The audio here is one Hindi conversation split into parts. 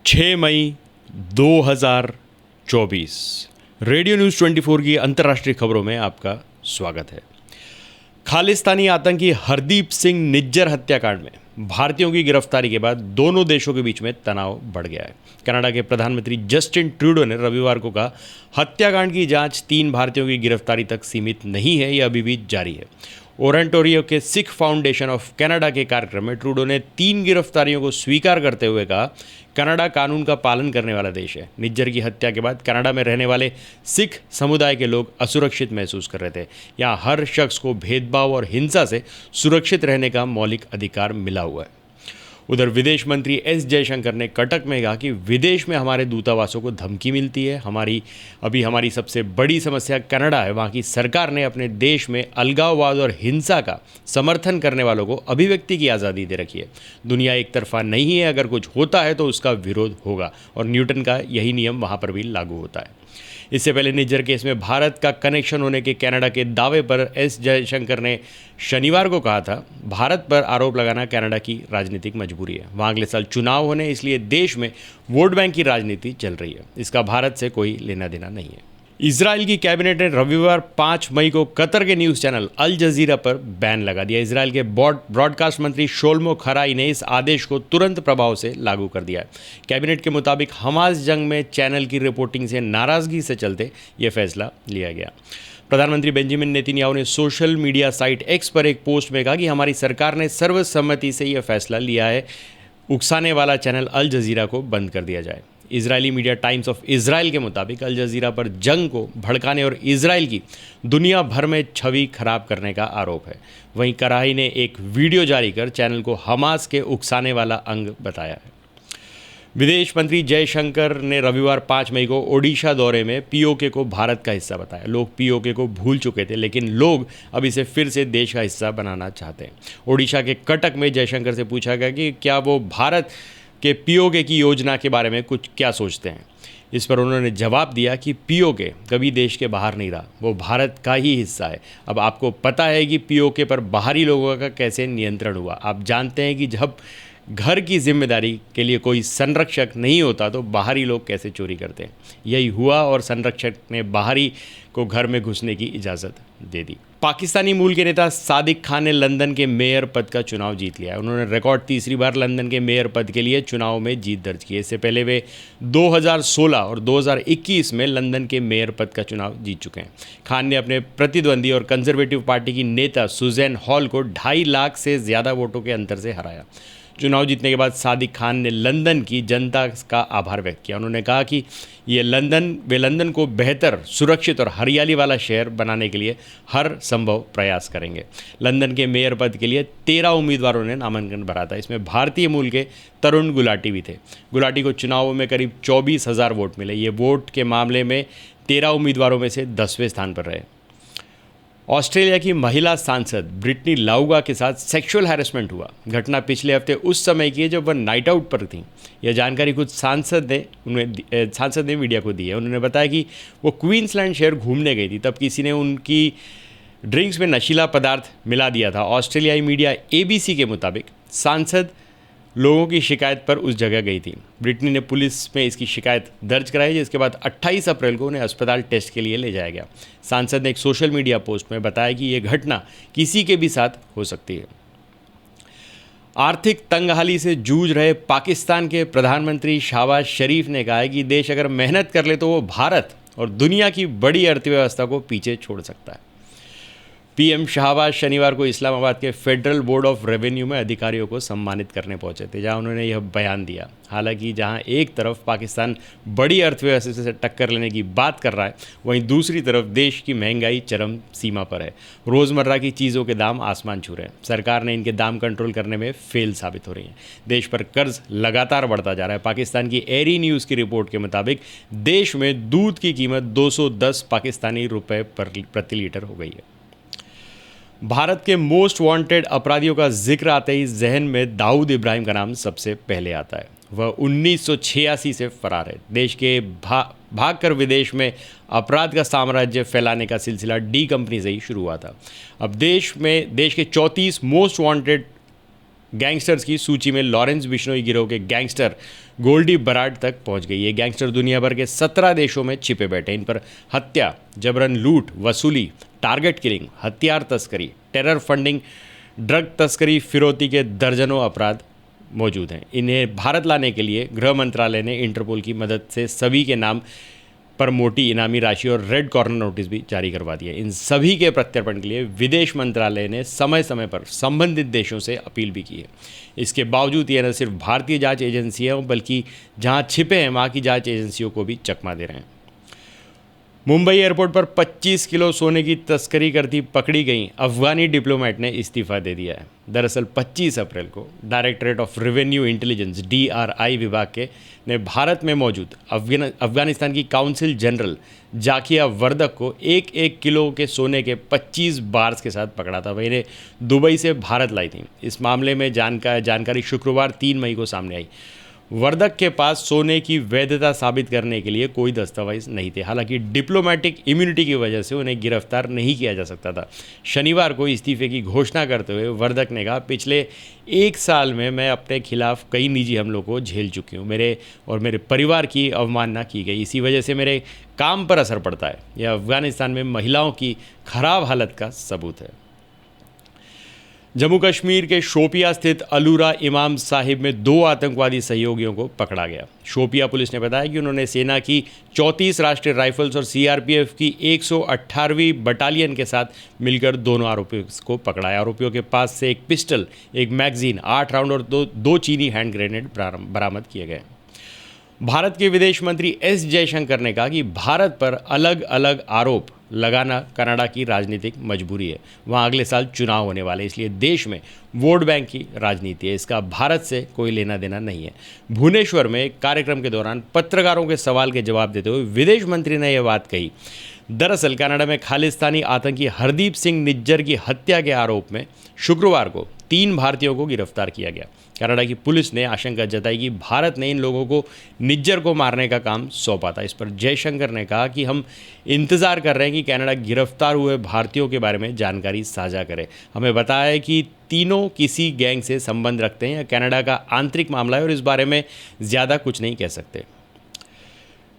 6 मई 2024 रेडियो न्यूज़ 24 की अंतर्राष्ट्रीय खबरों में आपका स्वागत है। खालिस्तानी आतंकी हरदीप सिंह निज्जर हत्याकांड में भारतीयों की गिरफ्तारी के बाद दोनों देशों के बीच में तनाव बढ़ गया है। कनाडा के प्रधानमंत्री जस्टिन ट्रूडो ने रविवार को कहा, हत्याकांड की जांच 3 भारतीयों की गिरफ्तारी तक सीमित नहीं है, यह अभी भी जारी है। ओरेंटोरियो के सिख फाउंडेशन ऑफ कनाडा के कार्यक्रम में ट्रूडो ने 3 गिरफ्तारियों को स्वीकार करते हुए कहा, कनाडा कानून का पालन करने वाला देश है। निज्जर की हत्या के बाद कनाडा में रहने वाले सिख समुदाय के लोग असुरक्षित महसूस कर रहे थे। यहाँ हर शख्स को भेदभाव और हिंसा से सुरक्षित रहने का मौलिक अधिकार मिला हुआ है। उधर विदेश मंत्री एस जयशंकर ने कटक में कहा कि विदेश में हमारे दूतावासों को धमकी मिलती है। हमारी सबसे बड़ी समस्या कनाडा है। वहाँ की सरकार ने अपने देश में अलगाववाद और हिंसा का समर्थन करने वालों को अभिव्यक्ति की आज़ादी दे रखी है। दुनिया एक तरफा नहीं है, अगर कुछ होता है तो उसका विरोध होगा, और न्यूटन का यही नियम वहाँ पर भी लागू होता है। इससे पहले निज्जर केस में भारत का कनेक्शन होने के कनाडा के दावे पर एस जयशंकर ने शनिवार को कहा था, भारत पर आरोप लगाना कनाडा की राजनीतिक मजबूरी है। वहाँ अगले साल चुनाव होने, इसलिए देश में वोट बैंक की राजनीति चल रही है। इसका भारत से कोई लेना देना नहीं है। इजराइल की कैबिनेट ने रविवार 5 मई को कतर के न्यूज़ चैनल अल जजीरा पर बैन लगा दिया। इजराइल के ब्रॉडकास्ट मंत्री शोल्मो खराई ने इस आदेश को तुरंत प्रभाव से लागू कर दिया है। कैबिनेट के मुताबिक हमास जंग में चैनल की रिपोर्टिंग से नाराज़गी से चलते यह फैसला लिया गया। प्रधानमंत्री बेंजामिन नेतन्याहू ने सोशल मीडिया साइट एक्स पर एक पोस्ट में कहा कि हमारी सरकार ने सर्वसम्मति से यह फैसला लिया है, उकसाने वाला चैनल अल जजीरा को बंद कर दिया जाए। Israeli media times of Israel के मुताबिक अल जजीरा पर जंग को भड़काने और इजराइल की दुनिया भर में छवि खराब करने का आरोप है। वहीं कराही ने एक वीडियो जारी कर चैनल को हमास के उकसाने वाला अंग बताया है। विदेश मंत्री जयशंकर ने रविवार 5 मई को ओडिशा दौरे में पीओके को भारत का हिस्सा बताया। लोग पीओके को भूल चुके थे, लेकिन लोग अब इसे फिर से देश का हिस्सा बनाना चाहते हैं। ओडिशा के कटक में जयशंकर से पूछा गया कि क्या वो भारत के पीओके की योजना के बारे में कुछ क्या सोचते हैं। इस पर उन्होंने जवाब दिया कि पीओके कभी देश के बाहर नहीं रहा, वो भारत का ही हिस्सा है। अब आपको पता है कि पीओके पर बाहरी लोगों का कैसे नियंत्रण हुआ। आप जानते हैं कि जब घर की जिम्मेदारी के लिए कोई संरक्षक नहीं होता तो बाहरी लोग कैसे चोरी करते हैं। यही हुआ और संरक्षक ने बाहरी को घर में घुसने की इजाज़त दे दी। पाकिस्तानी मूल के नेता सादिक खान ने लंदन के मेयर पद का चुनाव जीत लिया है। उन्होंने रिकॉर्ड तीसरी बार लंदन के मेयर पद के लिए चुनाव में जीत दर्ज की है। इससे पहले वे 2016 और 2021 में लंदन के मेयर पद का चुनाव जीत चुके हैं। खान ने अपने प्रतिद्वंदी और कंजर्वेटिव पार्टी की नेता सुजैन हॉल को 2.5 लाख से ज़्यादा वोटों के अंतर से हराया। चुनाव जीतने के बाद सादिक खान ने लंदन की जनता का आभार व्यक्त किया। उन्होंने कहा कि वे लंदन को बेहतर, सुरक्षित और हरियाली वाला शहर बनाने के लिए हर संभव प्रयास करेंगे। लंदन के मेयर पद के लिए 13 उम्मीदवारों ने नामांकन भरा था। इसमें भारतीय मूल के तरुण गुलाटी भी थे। गुलाटी को चुनाव में करीब 24,000 वोट मिले। ये वोट के मामले में 13 उम्मीदवारों में से 10वें स्थान पर रहे। ऑस्ट्रेलिया की महिला सांसद ब्रिटनी लाउगा के साथ सेक्सुअल हैरेसमेंट हुआ। घटना पिछले हफ्ते उस समय की है जब वह नाइट आउट पर थी। यह जानकारी कुछ सांसद ने मीडिया को दी है। उन्होंने बताया कि वो क्वींसलैंड शहर घूमने गई थी, तब किसी ने उनकी ड्रिंक्स में नशीला पदार्थ मिला दिया था। ऑस्ट्रेलियाई मीडिया ABC के मुताबिक सांसद लोगों की शिकायत पर उस जगह गई थी। ब्रिटनी ने पुलिस में इसकी शिकायत दर्ज कराई, जिसके बाद 28 अप्रैल को उन्हें अस्पताल टेस्ट के लिए ले जाया गया। सांसद ने एक सोशल मीडिया पोस्ट में बताया कि यह घटना किसी के भी साथ हो सकती है। आर्थिक तंगहाली से जूझ रहे पाकिस्तान के प्रधानमंत्री शहबाज शरीफ ने कहा है कि देश अगर मेहनत कर ले तो वो भारत और दुनिया की बड़ी अर्थव्यवस्था को पीछे छोड़ सकता है। पीएम शहबाज शनिवार को इस्लामाबाद के फेडरल बोर्ड ऑफ रेवेन्यू में अधिकारियों को सम्मानित करने पहुंचे थे, जहां उन्होंने यह बयान दिया। हालांकि जहां एक तरफ पाकिस्तान बड़ी अर्थव्यवस्था से टक्कर लेने की बात कर रहा है, वहीं दूसरी तरफ देश की महंगाई चरम सीमा पर है। रोज़मर्रा की चीज़ों के दाम आसमान छू रहे हैं। सरकार ने इनके दाम कंट्रोल करने में फेल साबित हो रही है। देश पर कर्ज लगातार बढ़ता जा रहा है। पाकिस्तान की एरी न्यूज़ की रिपोर्ट के मुताबिक देश में दूध की कीमत 210 पाकिस्तानी रुपये प्रति लीटर हो गई है। भारत के मोस्ट वांटेड अपराधियों का जिक्र आते ही जहन में दाऊद इब्राहिम का नाम सबसे पहले आता है। वह 1986 से फरार है। देश के भागकर विदेश में अपराध का साम्राज्य फैलाने का सिलसिला डी कंपनी से ही शुरू हुआ था। अब देश के 34 मोस्ट वांटेड गैंगस्टर्स की सूची में लॉरेंस बिश्नोई गिरोह के गैंगस्टर गोल्डी बराड तक पहुंच गई। ये गैंगस्टर दुनिया भर के 17 देशों में छिपे बैठे। इन पर हत्या, जबरन लूट, वसूली, टारगेट किलिंग, हथियार तस्करी, टेरर फंडिंग, ड्रग तस्करी, फिरौती के दर्जनों अपराध मौजूद हैं। इन्हें भारत लाने के लिए गृह मंत्रालय ने इंटरपोल की मदद से सभी के नाम पर मोटी इनामी राशि और रेड कॉर्नर नोटिस भी जारी करवा दिया। इन सभी के प्रत्यर्पण के लिए विदेश मंत्रालय ने समय समय पर संबंधित देशों से अपील भी की है। इसके बावजूद ये न सिर्फ भारतीय जांच एजेंसियां बल्कि जहां छिपे हैं वहां की जांच एजेंसियों को भी चकमा दे रहे हैं। मुंबई एयरपोर्ट पर 25 किलो सोने की तस्करी करती पकड़ी गई अफगानी डिप्लोमेट ने इस्तीफा दे दिया है। दरअसल 25 अप्रैल को directorate of revenue intelligence DRI विभाग के ने भारत में मौजूद अफगानिस्तान की काउंसिल जनरल जाकिया वर्दक को एक किलो के सोने के 25 बार्स के साथ पकड़ा था। वह इन्हें दुबई से भारत लाई थी। इस मामले में जानकारी शुक्रवार 3 मई को सामने आई। वर्दक के पास सोने की वैधता साबित करने के लिए कोई दस्तावेज नहीं थे। हालांकि डिप्लोमेटिक इम्यूनिटी की वजह से उन्हें गिरफ्तार नहीं किया जा सकता था। शनिवार को इस्तीफे की घोषणा करते हुए वर्दक ने कहा, पिछले 1 साल में मैं अपने खिलाफ कई निजी हमलों को झेल चुकी हूँ। मेरे और मेरे परिवार की अवमानना की गई। इसी वजह से मेरे काम पर असर पड़ता है। यह अफगानिस्तान में महिलाओं की खराब हालत का सबूत है। जम्मू कश्मीर के शोपिया स्थित अलूरा इमाम साहिब में 2 आतंकवादी सहयोगियों को पकड़ा गया। शोपिया पुलिस ने बताया कि उन्होंने सेना की 34 राष्ट्रीय राइफल्स और CRPF की 118वीं बटालियन के साथ मिलकर दोनों आरोपियों को पकड़ा है। आरोपियों के पास से एक पिस्टल, एक मैगजीन, 8 राउंड और दो चीनी हैंड ग्रेनेड बरामद किए गए। भारत के विदेश मंत्री S जयशंकर ने कहा कि भारत पर अलग अलग आरोप लगाना कनाडा की राजनीतिक मजबूरी है। वहाँ अगले साल चुनाव होने वाले, इसलिए देश में वोट बैंक की राजनीति है। इसका भारत से कोई लेना देना नहीं है। भुवनेश्वर में एक कार्यक्रम के दौरान पत्रकारों के सवाल के जवाब देते हुए विदेश मंत्री ने यह बात कही। दरअसल कनाडा में खालिस्तानी आतंकी हरदीप सिंह निज्जर की हत्या के आरोप में शुक्रवार को 3 भारतीयों को गिरफ्तार किया गया। कनाडा की पुलिस ने आशंका जताई कि भारत ने इन लोगों को निज्जर को मारने का काम सौंपा था। इस पर जयशंकर ने कहा कि हम इंतज़ार कर रहे हैं कि कनाडा गिरफ्तार हुए भारतीयों के बारे में जानकारी साझा करे। हमें बताया है कि तीनों किसी गैंग से संबंध रखते हैं या कनाडा का आंतरिक मामला है और इस बारे में ज़्यादा कुछ नहीं कह सकते।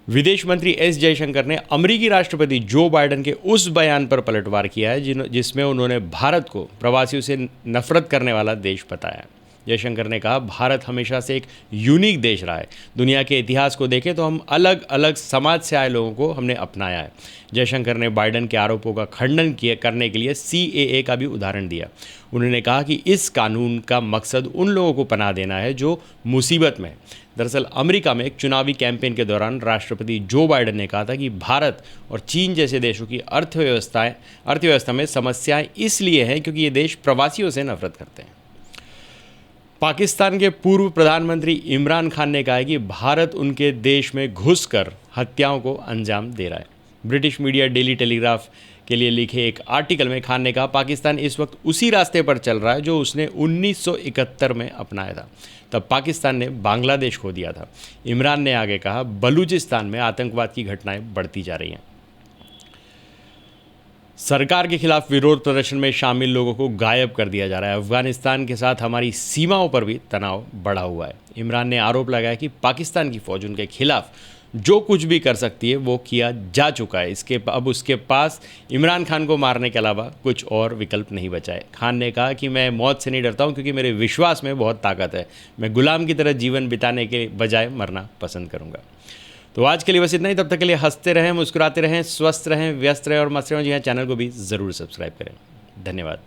विदेश मंत्री S जयशंकर ने अमेरिकी राष्ट्रपति जो बाइडेन के उस बयान पर पलटवार किया है जिसमें उन्होंने भारत को प्रवासियों से नफरत करने वाला देश बताया। जयशंकर ने कहा, भारत हमेशा से एक यूनिक देश रहा है। दुनिया के इतिहास को देखें तो हम अलग अलग समाज से आए लोगों को हमने अपनाया है। जयशंकर ने बाइडेन के आरोपों का खंडन करने के लिए CAA का भी उदाहरण दिया। उन्होंने कहा कि इस कानून का मकसद उन लोगों को पनाह देना है जो मुसीबत में है। दरअसल अमेरिका में एक चुनावी कैंपेन के दौरान राष्ट्रपति जो बाइडेन ने कहा था कि भारत और चीन जैसे देशों की अर्थव्यवस्था में समस्याएं इसलिए हैं क्योंकि ये देश प्रवासियों से नफरत करते हैं। पाकिस्तान के पूर्व प्रधानमंत्री इमरान खान ने कहा है कि भारत उनके देश में घुसकर हत्याओं को अंजाम दे रहा है। ब्रिटिश मीडिया डेली टेलीग्राफ के लिए लिखे एक आर्टिकल में खान ने कहा, पाकिस्तान इस वक्त उसी रास्ते पर चल रहा है जो उसने 1971 में अपनाया था। तब पाकिस्तान ने बांग्लादेश खो दिया था। इमरान ने आगे कहा, बलूचिस्तान में आतंकवाद की घटनाएं बढ़ती जा रही हैं। सरकार के खिलाफ विरोध प्रदर्शन में शामिल लोगों को गायब कर दिया जा रहा है। अफगानिस्तान के साथ हमारी सीमाओं पर भी तनाव बढ़ा हुआ है। इमरान ने आरोप लगाया कि पाकिस्तान की फौज उनके खिलाफ जो कुछ भी कर सकती है वो किया जा चुका है। अब उसके पास इमरान खान को मारने के अलावा कुछ और विकल्प नहीं बचा है। खान ने कहा कि मैं मौत से नहीं डरता हूँ क्योंकि मेरे विश्वास में बहुत ताकत है। मैं गुलाम की तरह जीवन बिताने के बजाय मरना पसंद करूँगा। तो आज के लिए बस इतना ही। तब तक के लिए हंसते रहें, मुस्कुराते रहें, स्वस्थ रहें, व्यस्त रहें और मस्त रहें। जी हाँ, चैनल को भी ज़रूर सब्सक्राइब करें। धन्यवाद।